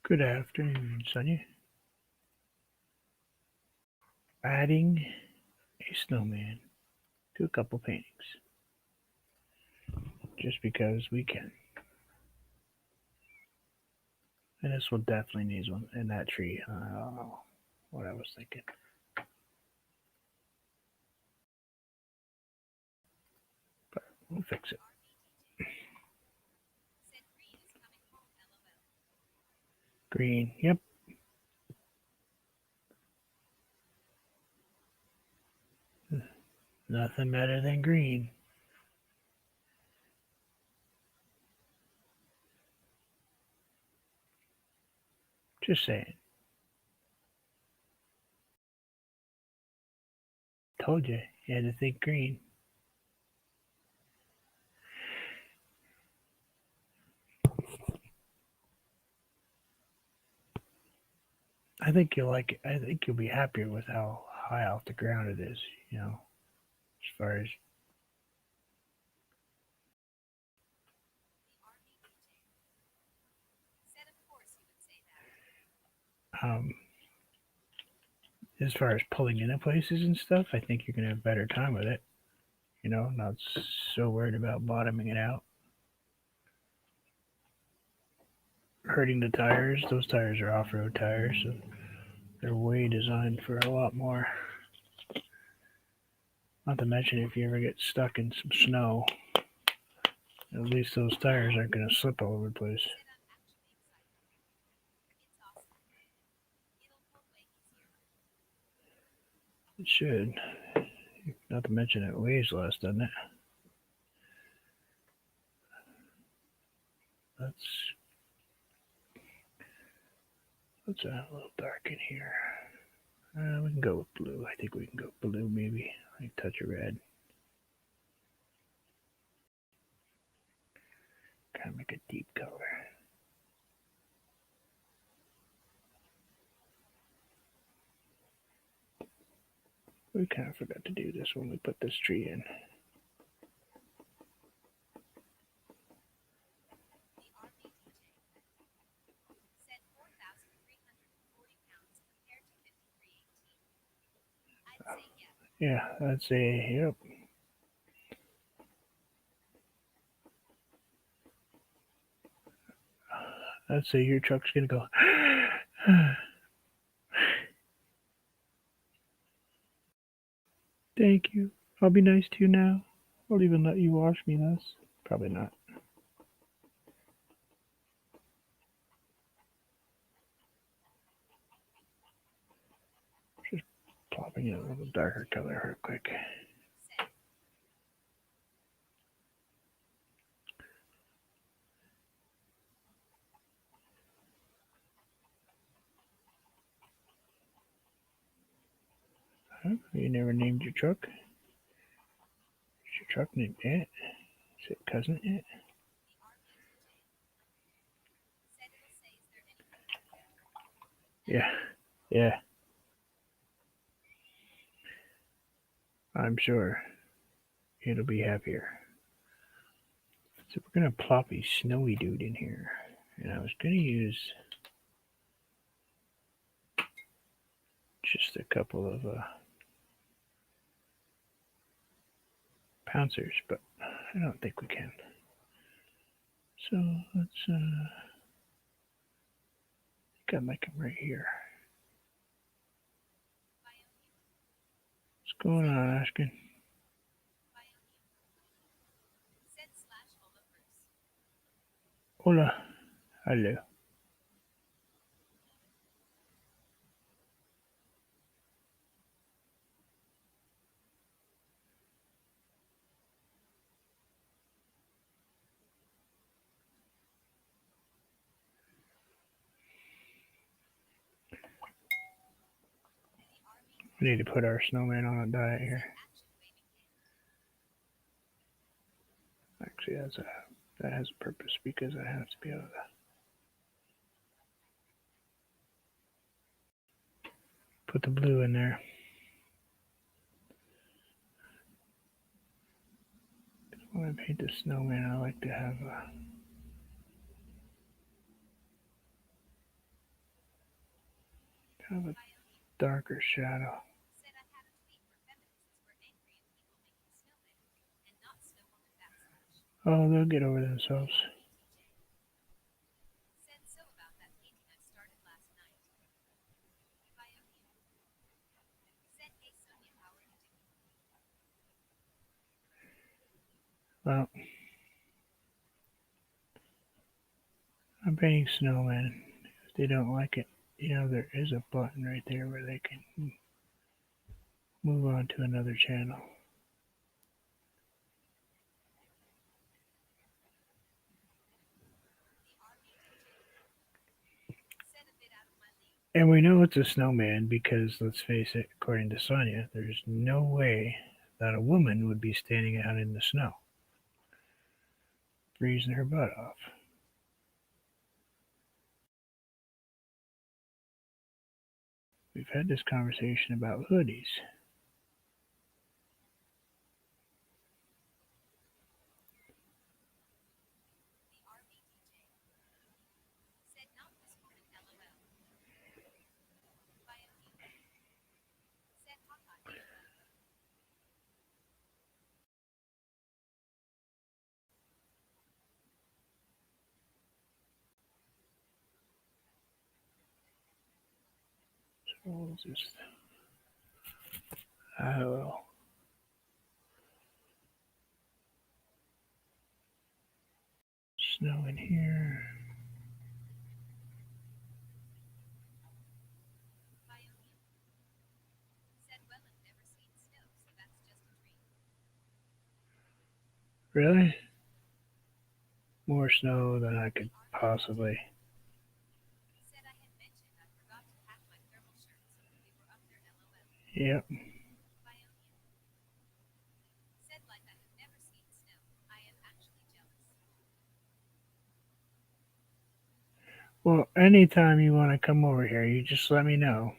Good afternoon, Sonia. Adding a snowman to a couple paintings. Just because we can. And this one definitely needs one. And that tree, I don't know what I was thinking. But we'll fix it. Green, yep. Nothing better than green. Just saying. Told you, you had to think green. I think you'll like it. I think you'll be happier with how high off the ground it is, as far as um as far as pulling into places and stuff, I think you're gonna have a better time with it. Not so worried about bottoming it out. Hurting the tires. Those tires are off-road tires, so they're way designed for a lot more. Not to mention if you ever get stuck in some snow, at least those tires aren't going to slip all over the place. It should. Not to mention it weighs less, doesn't it? Let's a little dark in here. We can go with blue. I think we can go blue maybe. Like touch of red. Kind of make a deep color. We kind of forgot to do this when we put this tree in. Yeah, that's a, yep. I'd say your truck's gonna go. Thank you. I'll be nice to you now. I'll even let you wash me this. Probably not. Just plopping in a little darker color real quick. Huh? You never named your truck? Is your truck named Aunt? Is it cousin Aunt? Yeah. Yeah. I'm sure it'll be happier. So we're gonna plop a snowy dude in here. And I was gonna use just a couple of pouncers, but I don't think we can. So let's gotta make him right here. What's going on, Ashkin? Hola. Hello. We need to put our snowman on a diet here. Actually, that has a purpose because I have to be able to put the blue in there. When I paint the snowman, I like to have Kind of a darker shadow. Oh, they'll get over themselves. Well, I'm painting snowmen. If they don't like it, there is a button right there where they can move on to another channel. And we know it's a snowman because, let's face it, according to Sonia, there's no way that a woman would be standing out in the snow, freezing her butt off. We've had this conversation about hoodies. So we'll just add a little snow in here. Really? More snow than I could possibly. Yep. Well, anytime you want to come over here, you just let me know.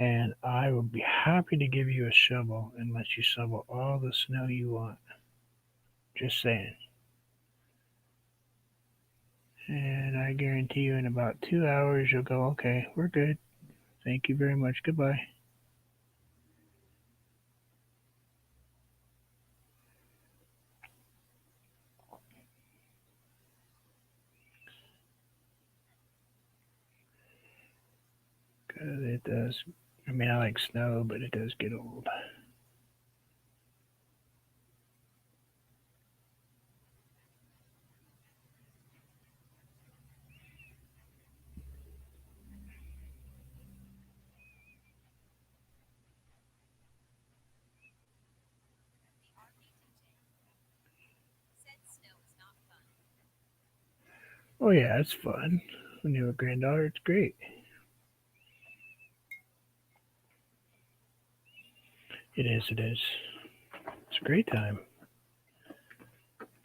And I will be happy to give you a shovel and let you shovel all the snow you want. Just saying. And I guarantee you in about 2 hours you'll go, okay, we're good. Thank you very much. Goodbye. Because it does. I mean, I like snow, but it does get old. Oh, yeah, it's fun. When you have a granddaughter, it's great. It is, it is. It's a great time.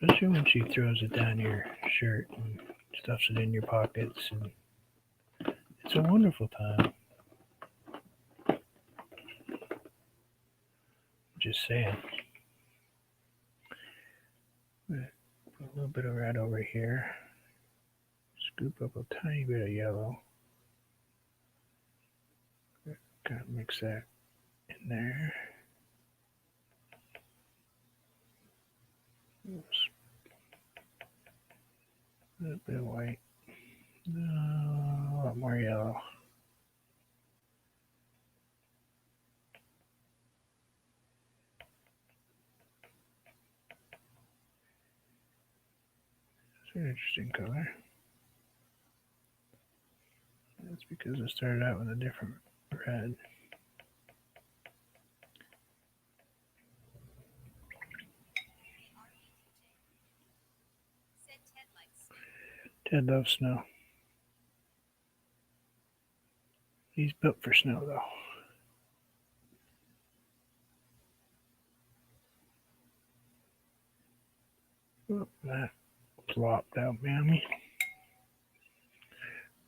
Especially when she throws it down your shirt and stuffs it in your pockets. And it's a wonderful time. Just saying. Put a little bit of red over here. Scoop up a tiny bit of yellow. Kind of mix that in there. Oops. A little bit of white. A lot more yellow. It's an interesting color. That's because I started out with a different red. Ted loves snow. He's built for snow, though. Oh, that plopped out behind me.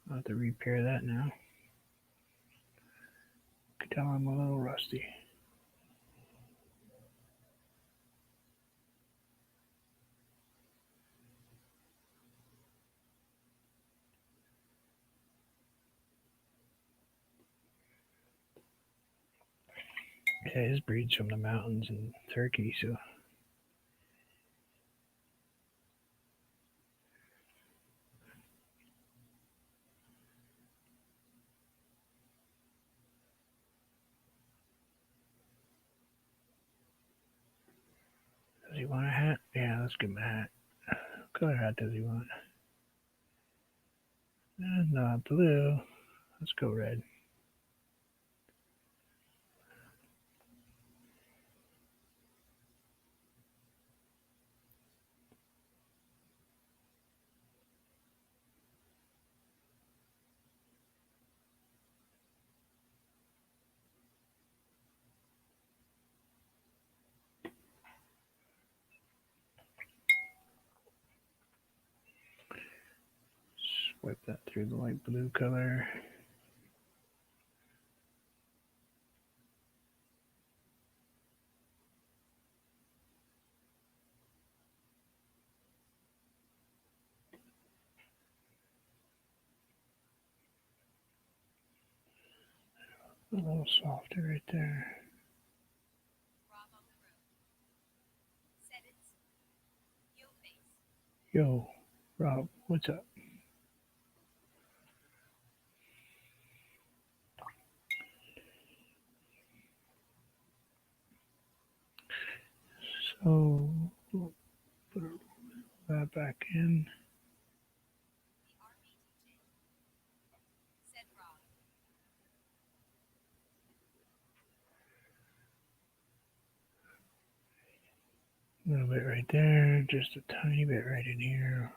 I'll have to repair that now. You can tell I'm a little rusty. Yeah, his breed's from the mountains in Turkey, so does he want a hat? Yeah, let's give him a hat. What color hat does he want? Not blue. Let's go red. Swipe that through the light blue color. A little softer right there. Yo, Rob, what's up? So, we'll put that back in. A little bit right there, just a tiny bit right in here.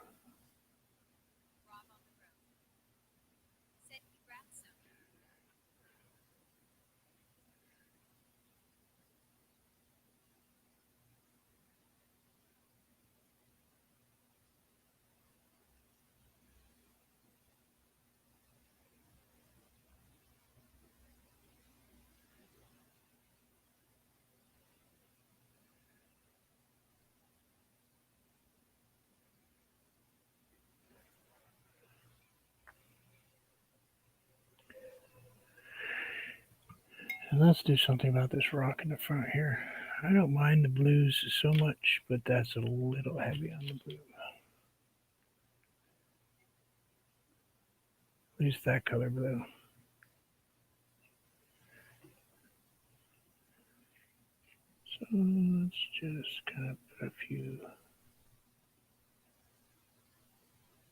And let's do something about this rock in the front here. I don't mind the blues so much, but that's a little heavy on the blue. At least that color blue. So let's just kind of put a few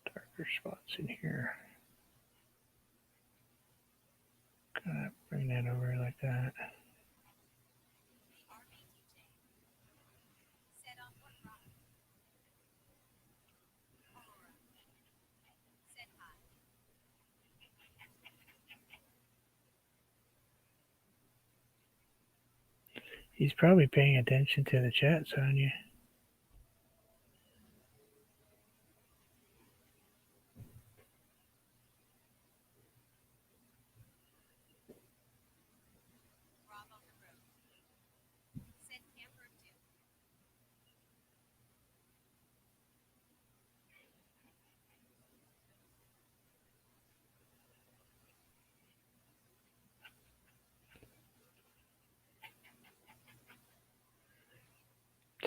darker spots in here. Kind of bring that over like that. He's probably paying attention to the chat, Sonya.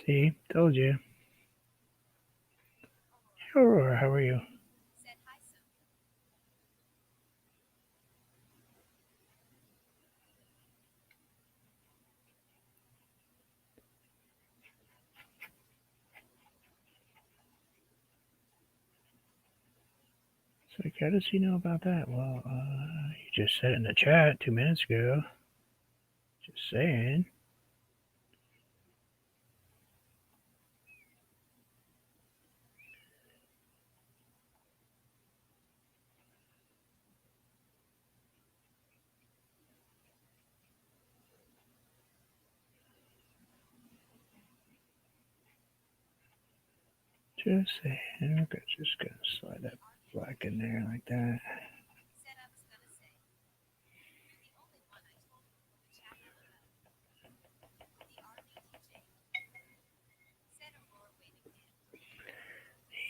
See, told you. Aurora, how are you? So, how does he know about that? Well, you just said it in the chat 2 minutes ago. Just saying. Just saying. Okay, just gonna slide that black in there like that.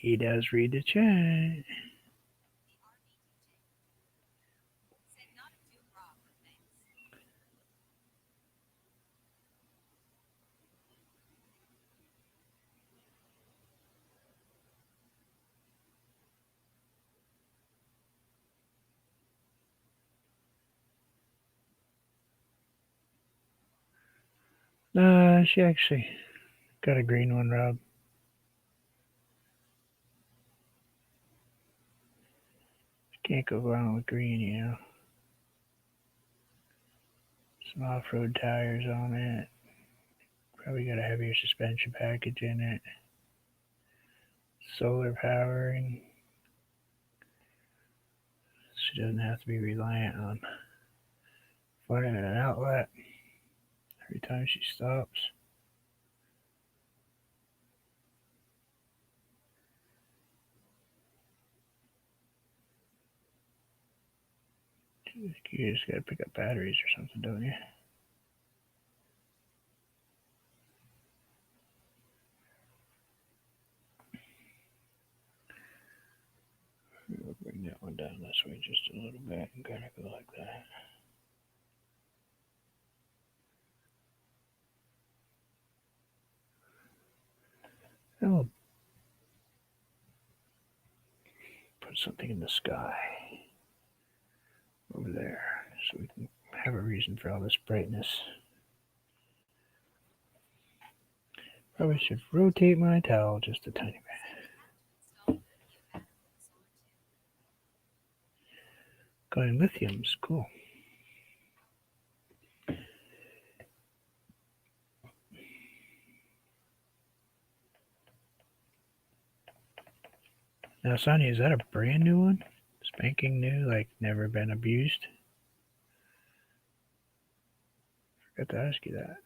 He does read the chat. She actually got a green one, Rob. Can't go wrong with green, you know. Some off-road tires on it. Probably got a heavier suspension package in it. Solar powering. She doesn't have to be reliant on finding an outlet every time she stops. You just gotta pick up batteries or something, don't you? We'll bring that one down this way just a little bit and kind of go like that. And we'll put something in the sky over there so we can have a reason for all this brightness. Probably should rotate my towel just a tiny bit. Going lithium's cool. Now, Sonny, is that a brand new one? Spanking new, like never been abused? Forgot to ask you that.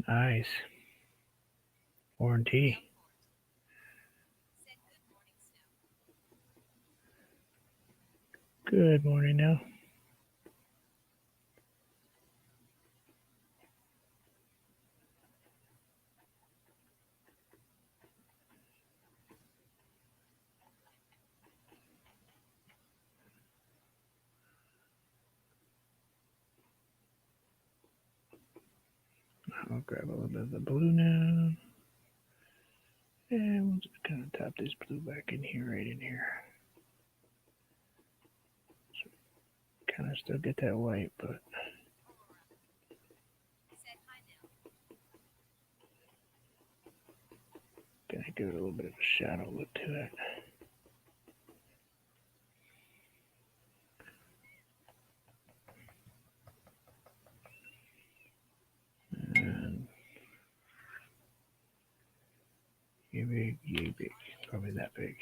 Nice. Warranty. Good morning now. I'll grab a little bit of the blue now. And we'll just kind of tap this blue back in here, right in here. So kind of still get that white, but gonna give it a little bit of a shadow look to it. And yay big, probably that big.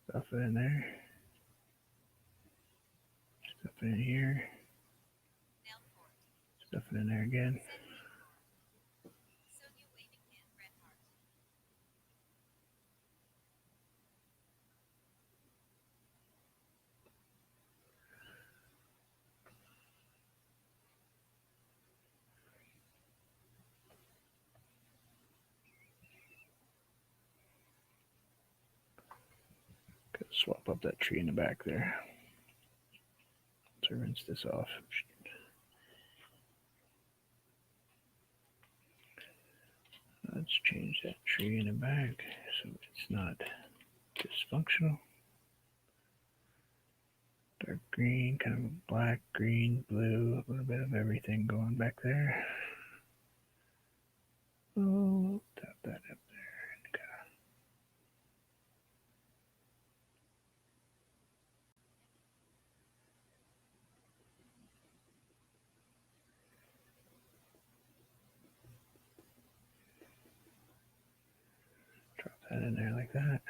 Stuff it in there. Stuff it in here. Stuff it in there again. Gotta swap up that tree in the back there. So rinse this off. Let's change that tree in the back so it's not dysfunctional. Dark green, kind of black, green, blue, a little bit of everything going back there. Oh, tap that up there. Drop that in there like that.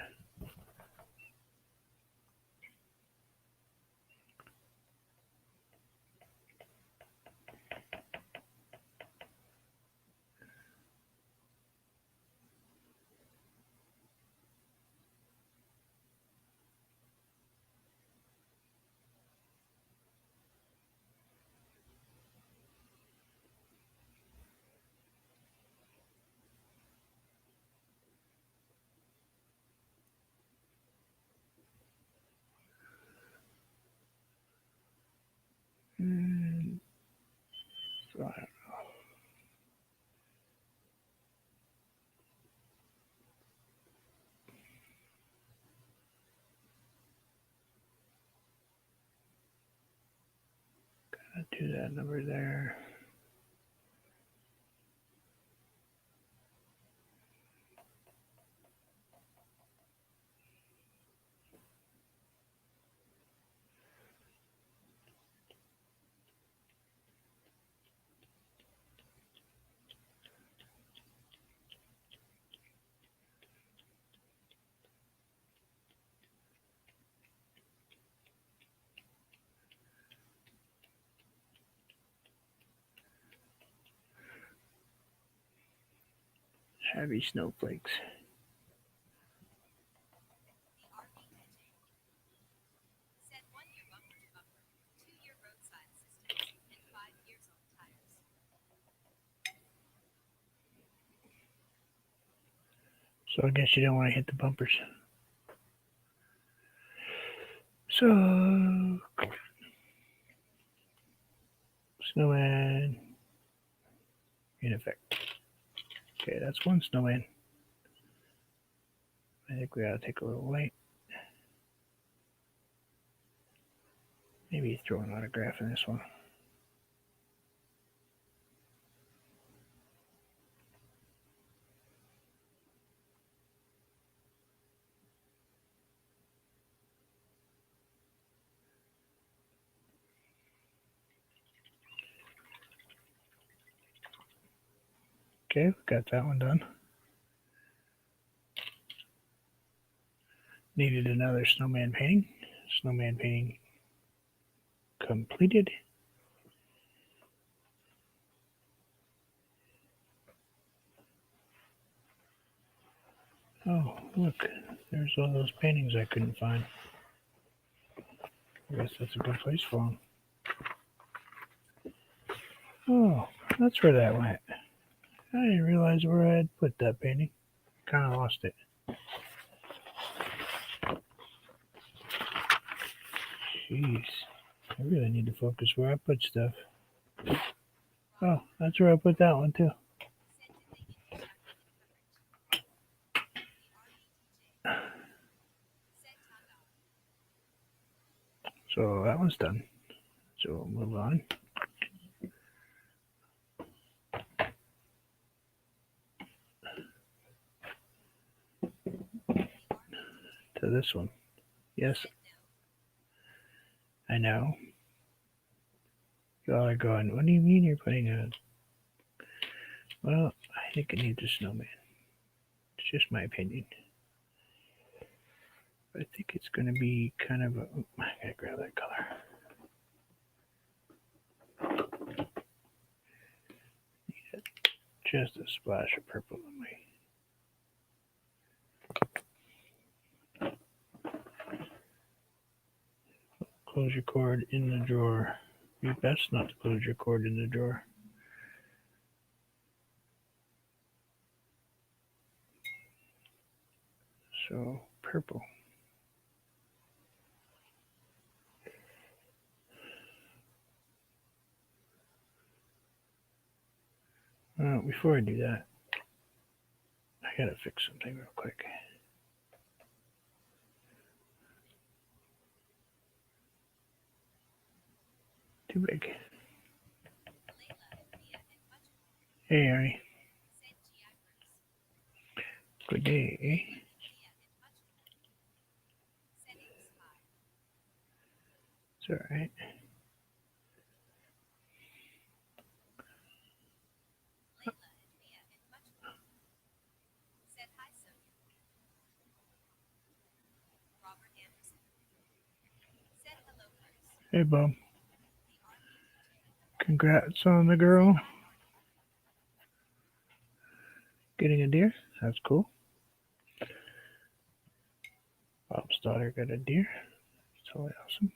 Do that number there. Heavy snowflakes. So I guess you don't want to hit the bumpers. So, snowman in effect. Okay, that's one snowman. I think we ought to take a little light. Maybe throw an autograph in this one. Okay, we got that one done. Needed another snowman painting. Snowman painting completed. Oh, look, there's all those paintings I couldn't find. I guess that's a good place for them. Oh, that's where that went. I didn't realize where I had put that painting. Kind of lost it. Jeez, I really need to focus where I put stuff. Oh, that's where I put that one too. So that one's done. So we'll move on. To this one. Yes, I know. Y'all are going, what do you mean you're putting a... Well, I think it needs a snowman. It's just my opinion. I think it's going to be kind of a... I gotta grab that color. Just a splash of purple on my... Close your cord in the drawer. You best not to close your cord in the drawer. So, purple. Before I do that, I gotta fix something real quick. Too big. Hey, Ari. Good day, eh? It's alright. Hey, Bob. Congrats on the girl getting a deer. That's cool. Bob's daughter got a deer. It's totally awesome.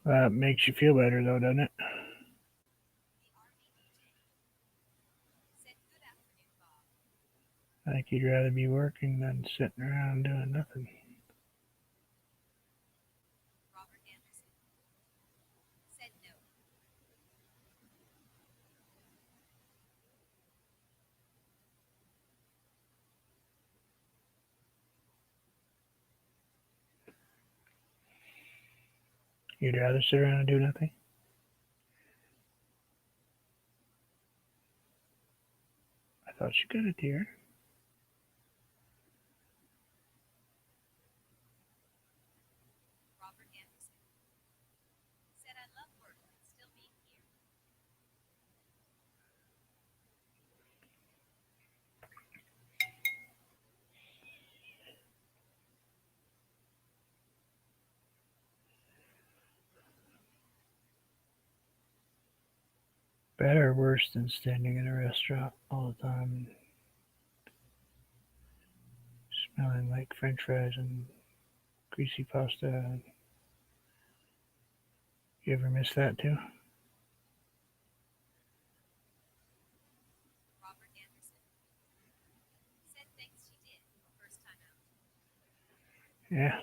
That makes you feel better, though, doesn't it? like you'd rather be working than sitting around doing nothing. You'd rather sit around and do nothing? I thought you got a deer. Better or worse than standing in a restaurant all the time and smelling like French fries and greasy pasta? You ever miss that too? Yeah,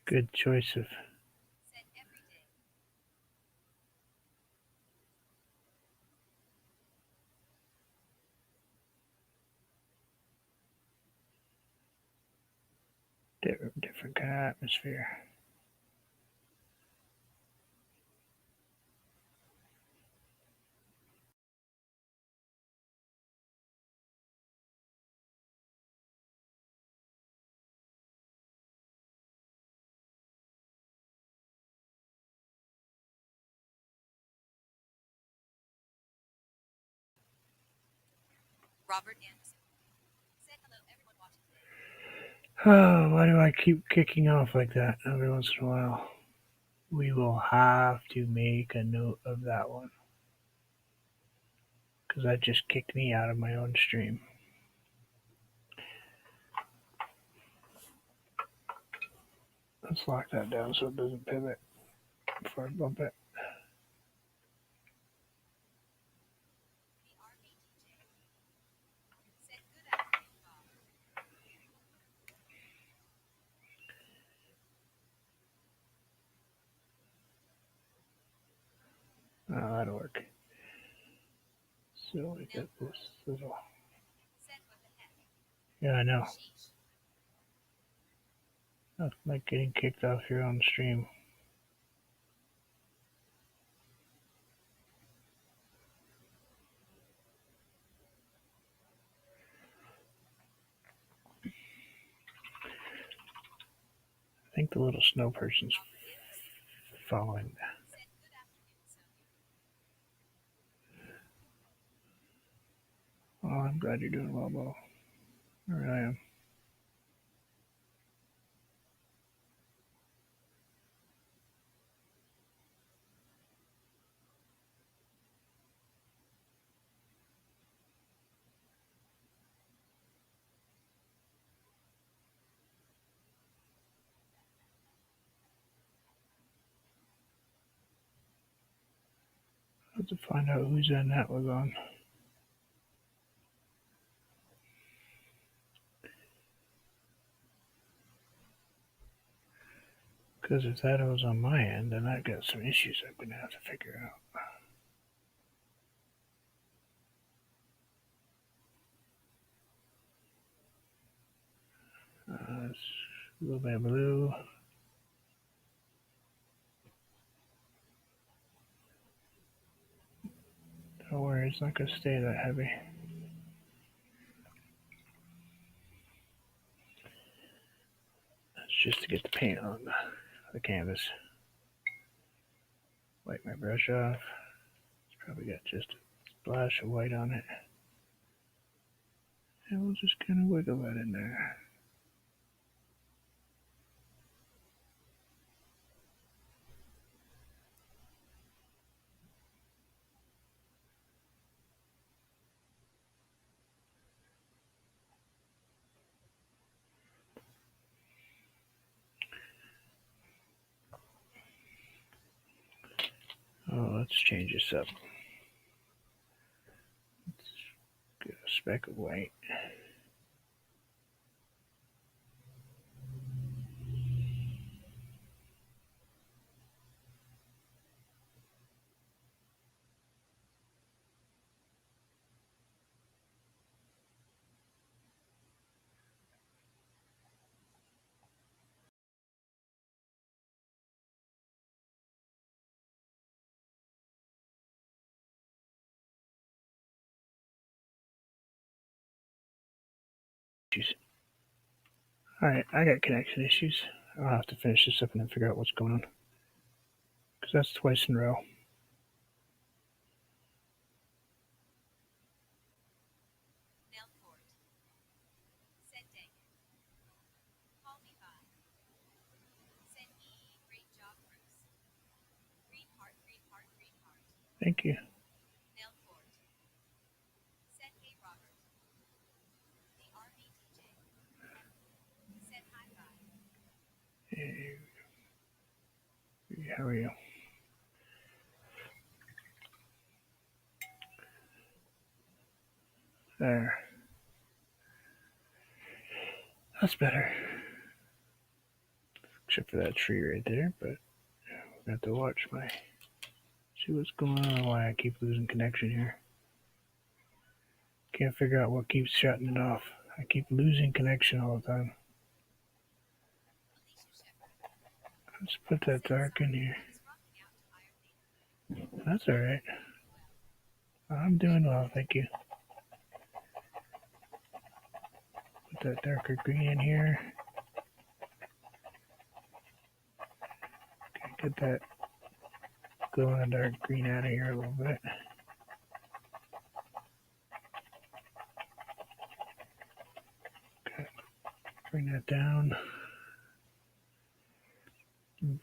good choice of different kind of atmosphere. Oh, why do I keep kicking off like that every once in a while? We will have to make a note of that one because that just kicked me out of my own stream. Let's lock that down so it doesn't pivot before I bump it. Oh, that'll work. So we got this little. Yeah, I know. Not like getting kicked off your own stream. I think the little snow person's following. Oh, I'm glad you're doing well, Bo. I really am. I have to find out whose end that was on. Because if that was on my end, then I've got some issues I'm going to have to figure out. A little bit of blue. Don't worry, it's not going to stay that heavy. That's just to get the paint on the canvas. Wipe my brush off. It's probably got just a splash of white on it. And we'll just kind of wiggle that in there. Oh, let's change this up. speck of white. Alright, I got connection issues. I'll have to finish this up and then figure out what's going on. Because that's twice in a row. Thank you. Hey, how are you? There. That's better. Except for that tree right there, but I have to watch my see what's going on, why I keep losing connection here. Can't figure out what keeps shutting it off. I keep losing connection all the time. Let's put that dark in here. That's alright. I'm doing well, thank you. Put that darker green in here. Okay, get that glow in the dark green out of here a little bit. Okay, bring that down.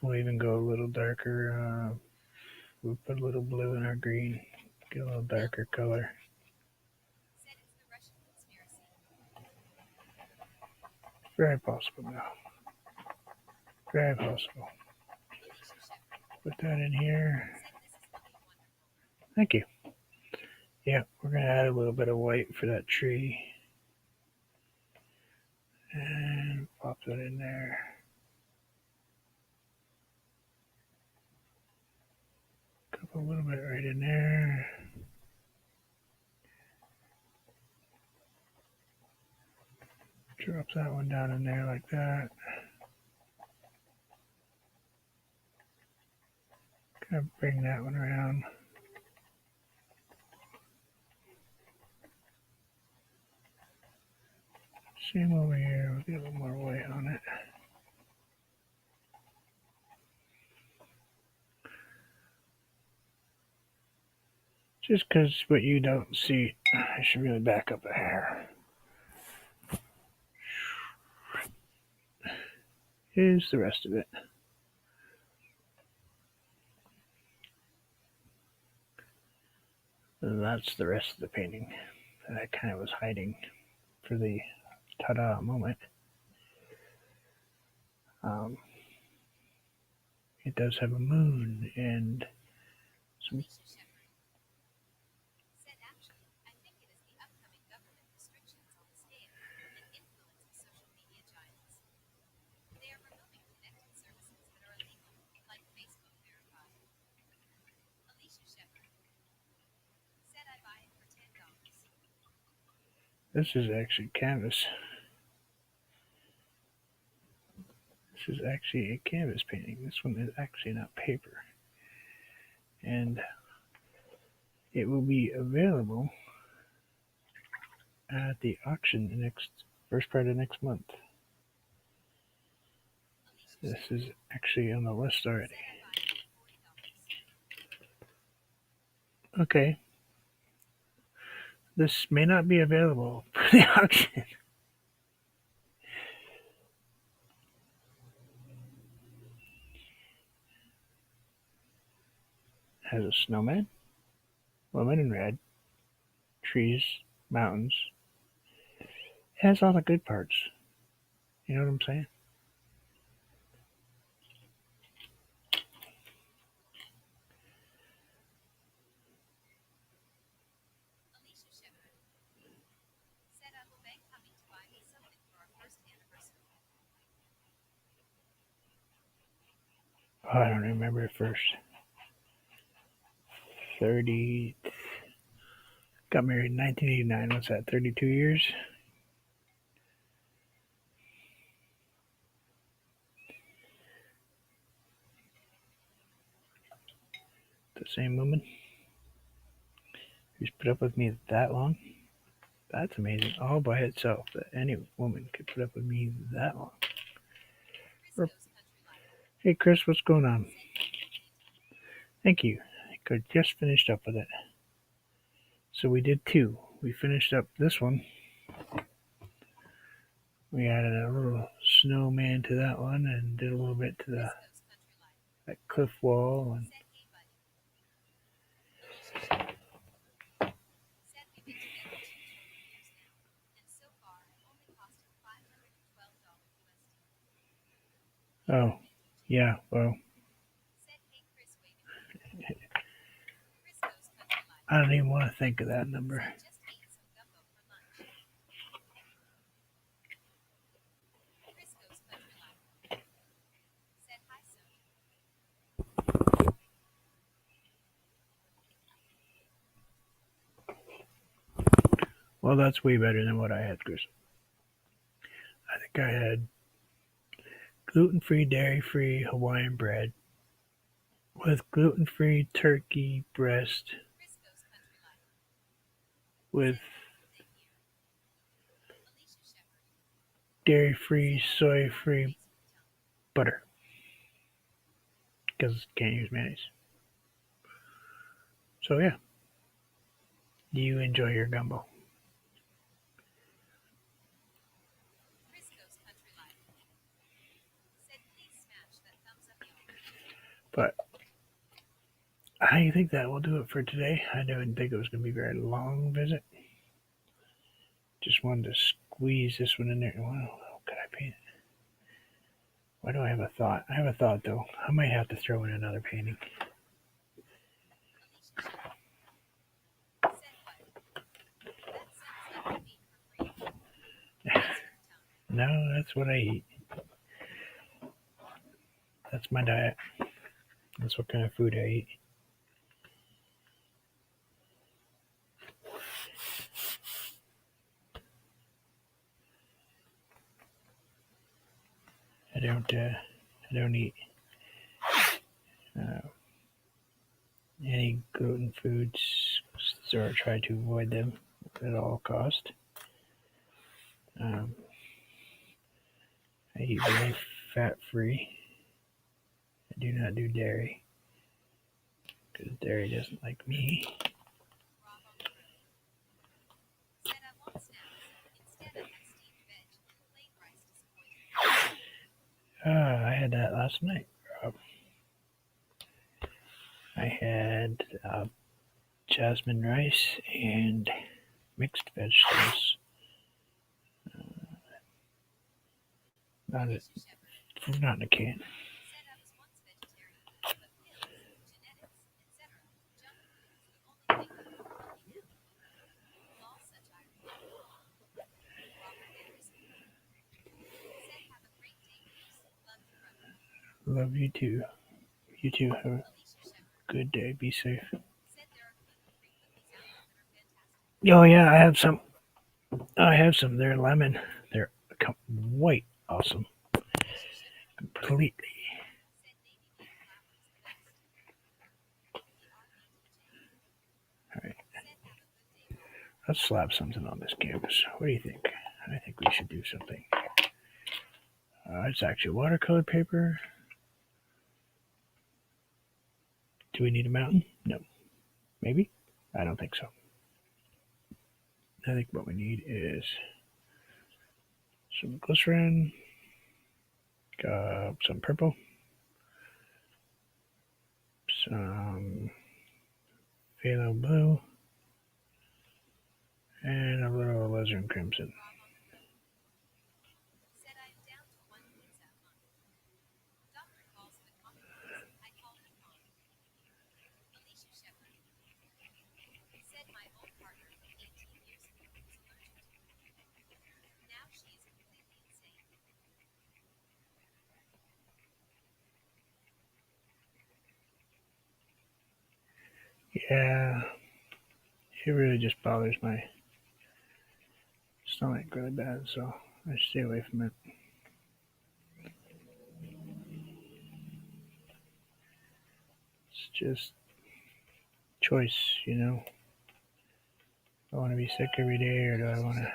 We'll even go a little darker. We'll put a little blue in our green. Get a little darker color. Very possible now. Very possible. Put that in here. Thank you. Yeah, we're going to add a little bit of white for that tree. And pop that in there. A little bit right in there. Drop that one down in there like that. Kind of bring that one around. Same over here. We'll get a little more white on it. Just because what you don't see, I should really back up a hair. Here's the rest of it. And that's the rest of the painting that I kind of was hiding for the ta-da moment. It does have a moon and some This is actually canvas. This is actually a canvas painting. This one is actually not paper. And it will be available at the auction first part of next month. This is actually on the list already. Okay. This may not be available for the auction. Has a snowman, woman in red, trees, mountains. It has all the good parts. You know what I'm saying? Oh, I don't remember at first. 30. Got married in 1989. What's that? 32 years. The same woman who's put up with me that long. That's amazing, all by itself, that any woman could put up with me that long. Hey, Chris, what's going on? Thank you. I could just finished up with it. So we did two. We finished up this one. We added a little snowman to that one and did a little bit to that cliff wall. And oh, yeah, well, I don't even want to think of that number. Well, that's way better than what I had, Chris. I think I had gluten-free, dairy-free Hawaiian bread with gluten-free turkey breast with dairy-free, soy-free butter because can't use mayonnaise. So yeah, you enjoy your gumbo. But I think that will do it for today. I didn't think it was going to be a very long visit. Just wanted to squeeze this one in there. Wow, how could I paint it? Why do I have a thought? I have a thought though. I might have to throw in another painting. No, that's what I eat. That's my diet. That's what kind of food I eat. I don't eat uh, any gluten foods, or try to avoid them at all cost. Um, I eat very fat free. I do not do dairy because dairy doesn't like me. I had that last night. I had jasmine rice and mixed vegetables. Not a, not in a can. Love you too. You too. Have a good day. Be safe. Oh yeah, I have some. I have some. They're lemon. They're white. Awesome. Completely. All right. Let's slap something on this canvas. What do you think? I think we should do something. It's actually watercolor paper. Do we need a mountain? No. Maybe? I don't think so. I think what we need is some glycerin, some purple, some phthalo blue, and a little alizarin crimson. Yeah, it really just bothers my stomach really bad, so I stay away from it. It's just choice. Do I want to be sick every day, or do I want to?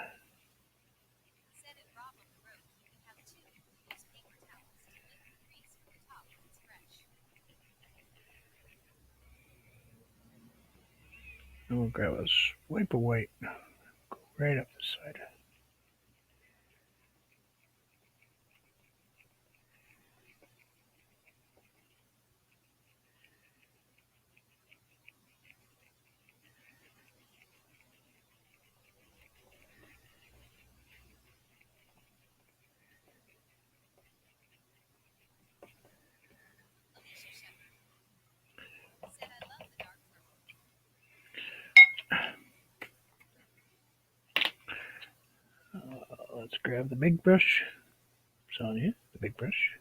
I'm gonna grab a wipe of white, go right up the side. Let's grab the big brush. Sonia, the big brush.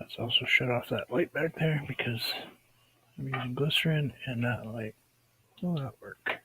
Let's also shut off that light back there because I'm using glycerin and that light will not work.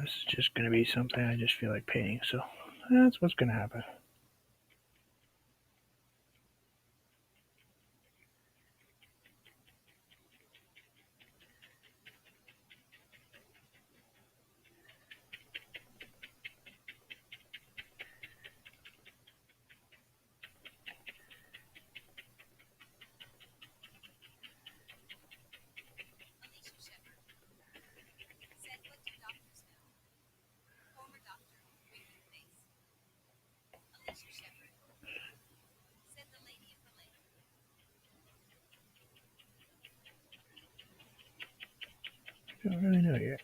This is just going to be something I just feel like painting, so that's what's going to happen. Don't really know yet.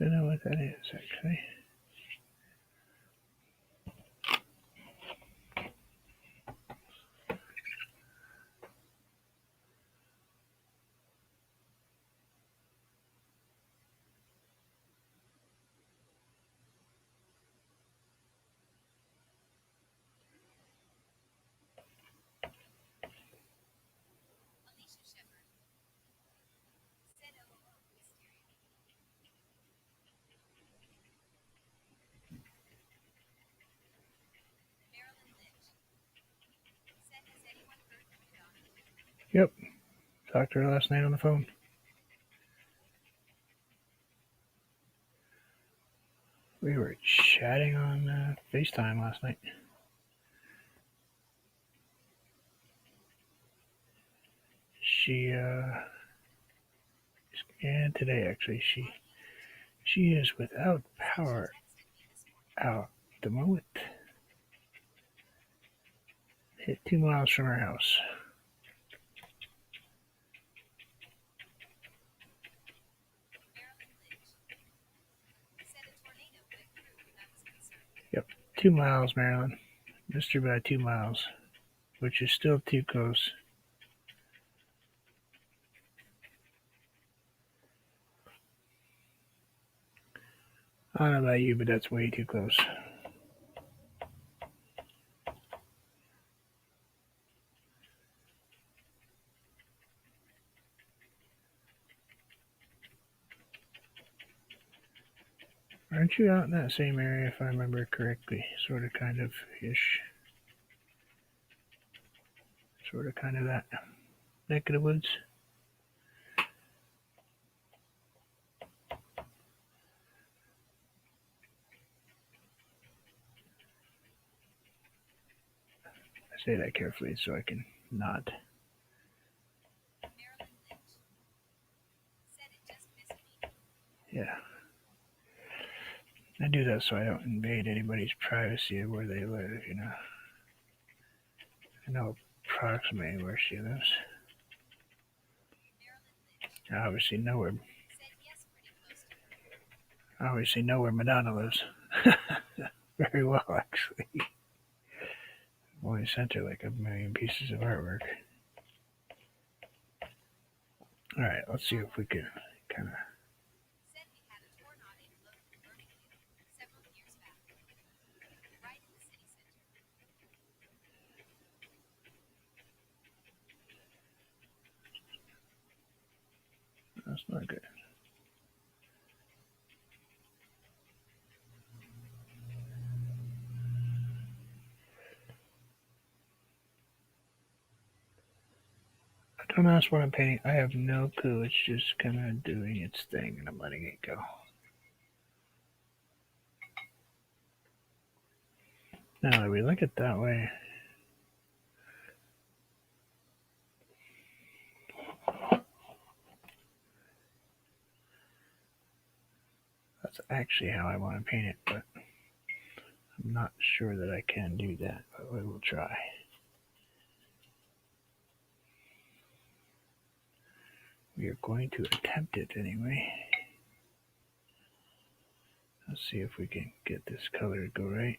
I don't even know what that is, actually. Yep, talked to her last night on the phone. We were chatting on FaceTime last night. She, and today actually, she is without power out the moment. Hit 2 miles from our house. Yep, 2 miles, Marilyn. Missed her by 2 miles, which is still too close. I don't know about you, but that's way too close. Aren't you out in that same area, if I remember correctly? Sort of, kind of, ish. Sort of, kind of that neck of the woods. I say that carefully so I can not. Yeah. I do that so I don't invade anybody's privacy of where they live, you know. I know approximately where she lives. I obviously know where Madonna lives. Very well, actually. I've only sent her like 1,000,000 pieces of artwork. Alright, let's see if we can kind of. That's not good. Don't ask what I'm painting. I have no clue. It's just kind of doing its thing, and I'm letting it go. Now that we look at it that way, that's actually how I want to paint it, but I'm not sure that I can do that, but we will try. We are going to attempt it anyway. Let's see if we can get this color to go right.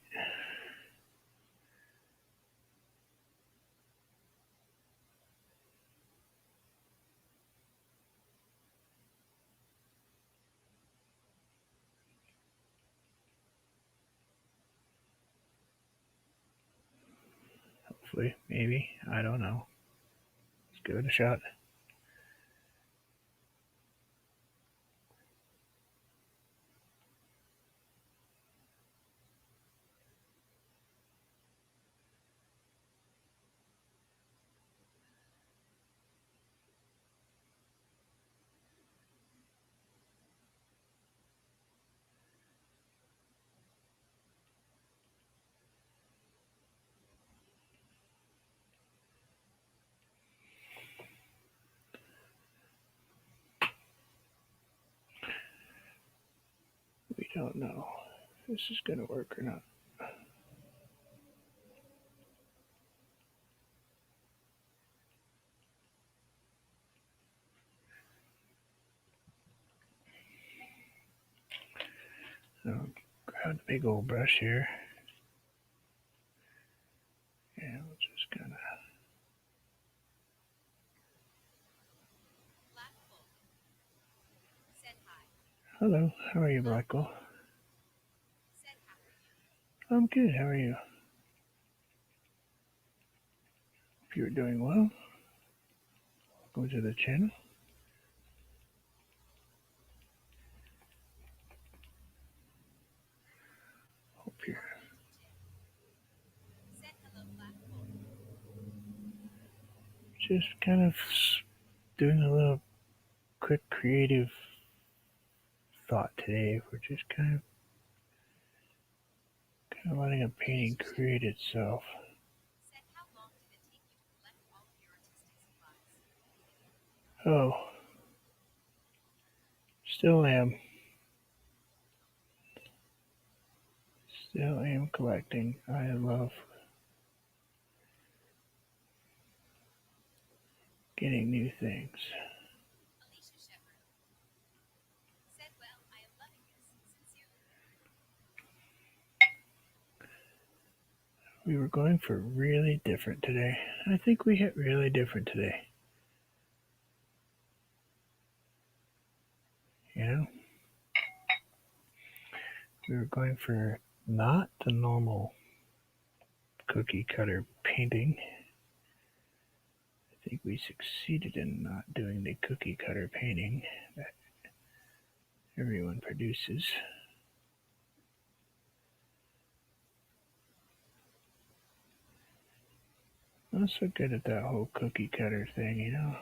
Hopefully, maybe. I don't know. Let's give it a shot. We don't know if this is going to work or not. So, grab the big old brush here. And we'll just kind of. Hello, how are you, Blackwell? I'm good, how are you? If you're doing well, welcome to the channel. Hope you're just kind of doing a little quick creative thought today. We're just kind of letting a painting create itself. Oh, still am. Still am collecting. I love getting new things. We were going for really different today. I think we hit really different today. You know, we were going for not the normal cookie cutter painting. I think we succeeded in not doing the cookie cutter painting that everyone produces. Not so good at that whole cookie cutter thing, you know.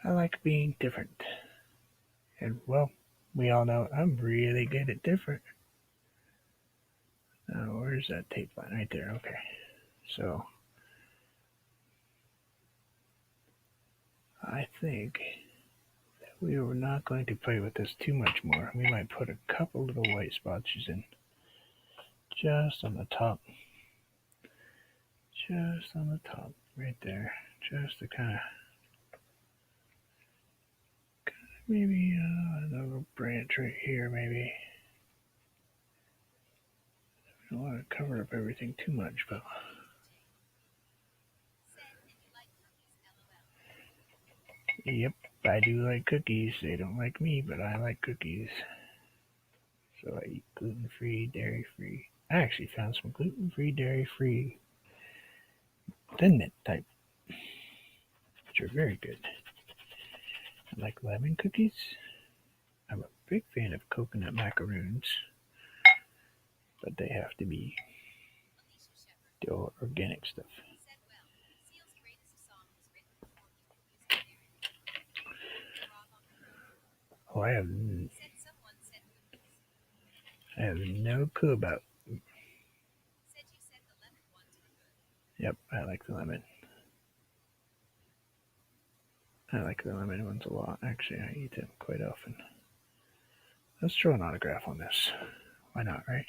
I like being different. And well, we all know I'm really good at different. Now, where's that tape line? Right there. Okay. So, I think that we were not going to play with this too much more. We might put a couple little white spots in just on the top. Just on the top. Right there. Just to kind of maybe another branch right here, maybe. I don't want to cover up everything too much, but yep, I do like cookies. They don't like me, but I like cookies. So I eat gluten-free, dairy-free. I actually found some gluten-free, dairy-free Thin Mint type, which are very good. I like lemon cookies. I'm a big fan of coconut macaroons, but they have to be the organic stuff. Oh, I have no clue about. Yep, I like the lemon. I like the lemon ones a lot. Actually, I eat them quite often. Let's draw an autograph on this. Why not, right?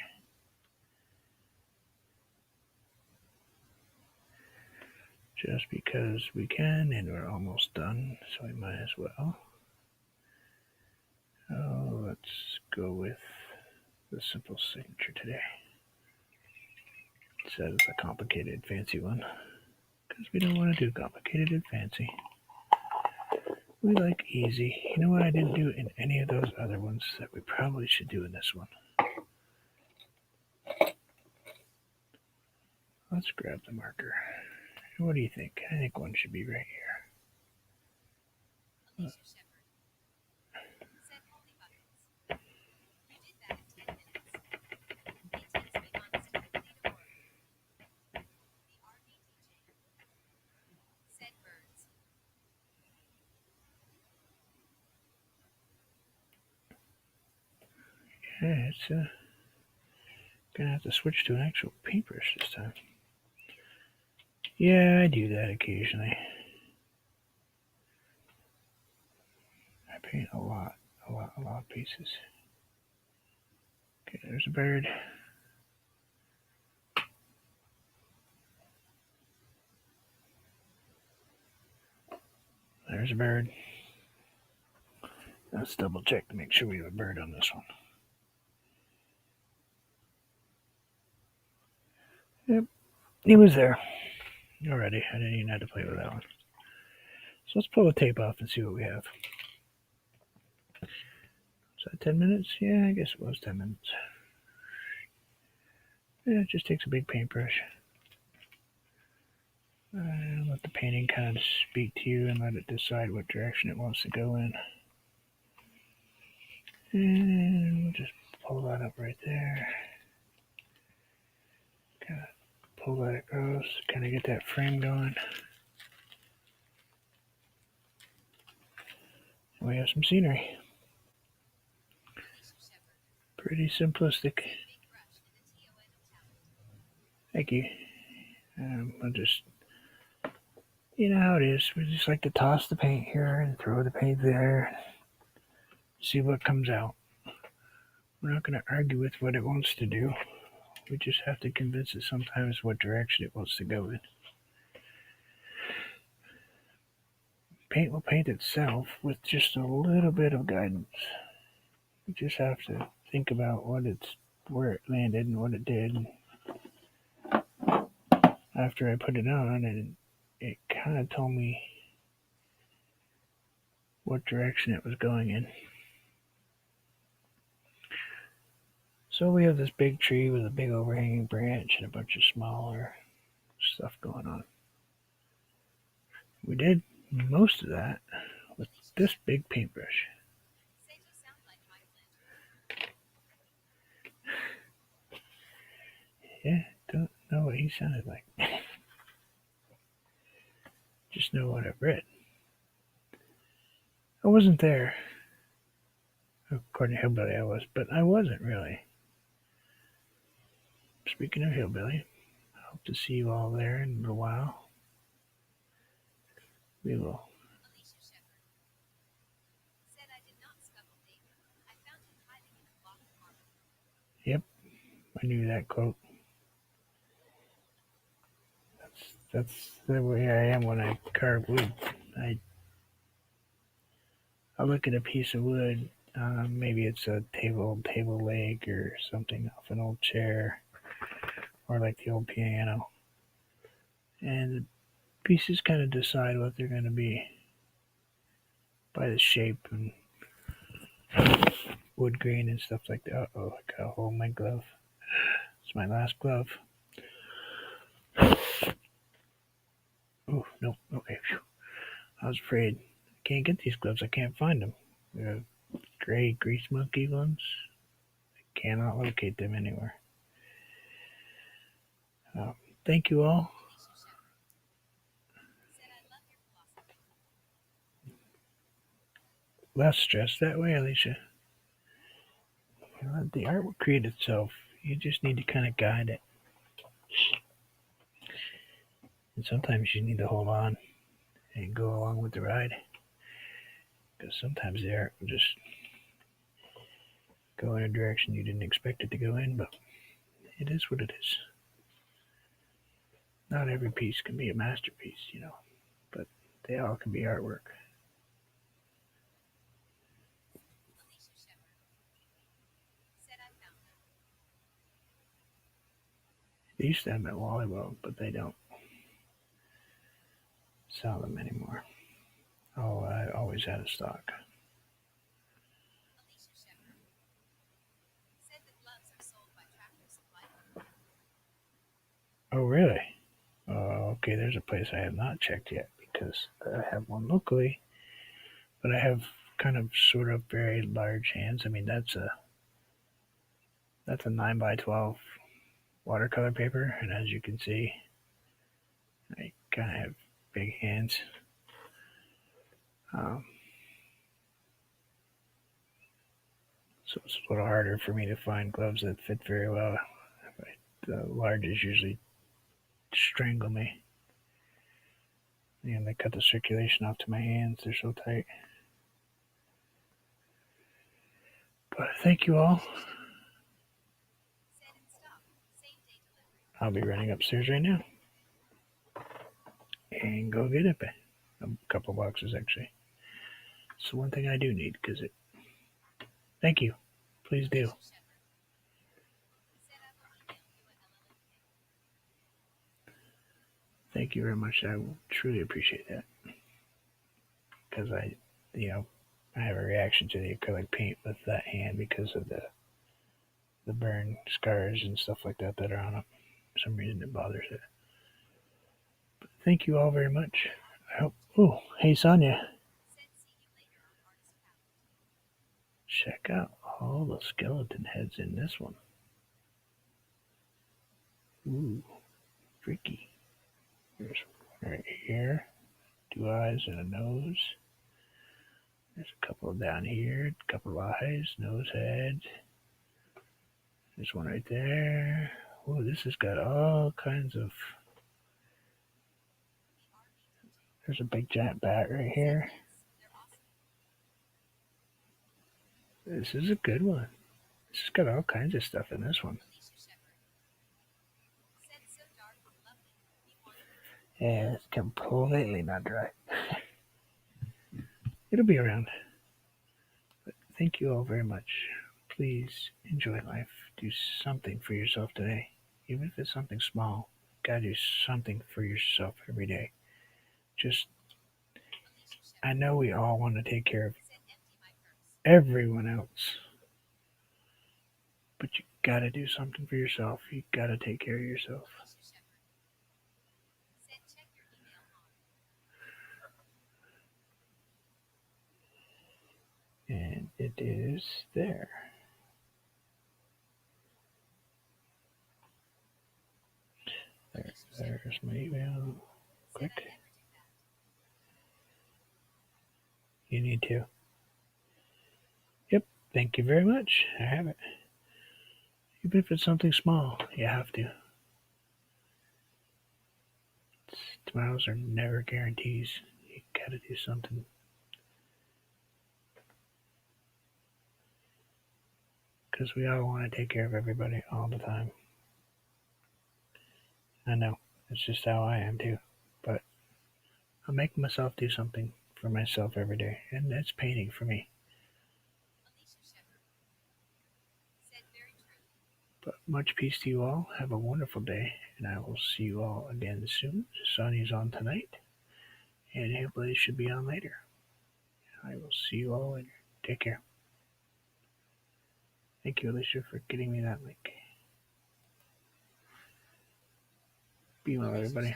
Just because we can, and we're almost done, so we might as well. Oh, let's go with the simple signature today. Instead of a complicated, fancy one. Because we don't want to do complicated and fancy. We like easy. You know what I didn't do in any of those other ones that we probably should do in this one? Let's grab the marker. What do you think? I think one should be right here. Yeah, it's gonna have to switch to an actual paintbrush this time. Yeah, I do that occasionally. I paint a lot of pieces. Okay, there's a bird. There's a bird. Let's double check to make sure we have a bird on this one. Yep, he was there already. I didn't even have to play with that one. So let's pull the tape off and see what we have. Is that 10 minutes? Yeah, I guess it was 10 minutes. Yeah, it just takes a big paintbrush. Let the painting kind of speak to you and let it decide what direction it wants to go in. And we'll just pull that up right there. Kind of pull that across, kind of get that frame going. And we have some scenery. Pretty simplistic. Thank you. I'll just, you know how it is. We just like to toss the paint here and throw the paint there. see what comes out. We're not going to argue with what it wants to do. We just have to convince it sometimes what direction it wants to go in. Paint will paint itself with just a little bit of guidance. We just have to think about where it landed and what it did after I put it on, and it kind of told me what direction it was going in. So we have this big tree with a big overhanging branch and a bunch of smaller stuff going on. We did most of that with this big paintbrush. Yeah, don't know what he sounded like. Just know what I've read. I wasn't there. According to Hillbilly, I was, but I wasn't really. Speaking of Hillbilly, I hope to see you all there in a little while. We will. Yep, I knew that quote. That's the way I am when I carve wood. I look at a piece of wood. Maybe it's a table leg or something off an old chair, or like the old piano, and the pieces kind of decide what they're going to be by the shape and wood grain and stuff like that. Oh, I got a hole in my glove. It's my last glove. Oh, no. Okay. Phew. I was afraid. I can't get these gloves. I can't find them. The gray grease monkey ones. I cannot locate them anywhere. Thank you all. Less stress that way, Alicia. Let the art will create itself. You just need to kind of guide it. And sometimes you need to hold on and go along with the ride. Because sometimes the art will just go in a direction you didn't expect it to go in, but it is what it is. Not every piece can be a masterpiece, but they all can be artwork. They used to have them at Wally World, but they don't sell them anymore. Oh, I always had a stock. Oh, really? Okay, there's a place I have not checked yet because I have one locally, but I have kind of sort of very large hands. I mean, that's a 9x12 watercolor paper, and as you can see, I kind of have big hands. Um, so it's a little harder for me to find gloves that fit very well. The larges usually strangle me. And they cut the circulation off to my hands. They're so tight. But thank you all. I'll be running upstairs right now and go get it. A couple boxes, actually. It's the one thing I do need because it. Thank you. Please do. Thank you very much. I truly appreciate that because I have a reaction to the acrylic paint with that hand because of the burn scars and stuff like that that are on it. For some reason, it bothers it. But thank you all very much. I hope. Oh, hey Sonia. Check out all the skeleton heads in this one. Ooh, freaky. There's one right here, 2 eyes and a nose. There's a couple down here, a couple eyes, nose, head. There's one right there. Oh, this has got all kinds of. There's a big giant bat right here. This is a good one. This has got all kinds of stuff in this one. Yeah, it's completely not dry. It'll be around. But thank you all very much. Please enjoy life. Do something for yourself today. Even if it's something small, gotta do something for yourself every day. Just, I know we all want to take care of everyone else, but you gotta do something for yourself. You gotta take care of yourself. And it is there. There's my email. Click. You need to. Yep. Thank you very much. I have it. Even if it's something small, you have to. Tomorrows are never guarantees. You gotta do something. Because we all want to take care of everybody all the time. I know. It's just how I am too. But I make myself do something for myself every day. And that's painting for me. But much peace to you all. Have a wonderful day. And I will see you all again soon. Sonny's on tonight. And Hillbilly should be on later. I will see you all later. Take care. Thank you, Alicia, for getting me that link. Be well, everybody.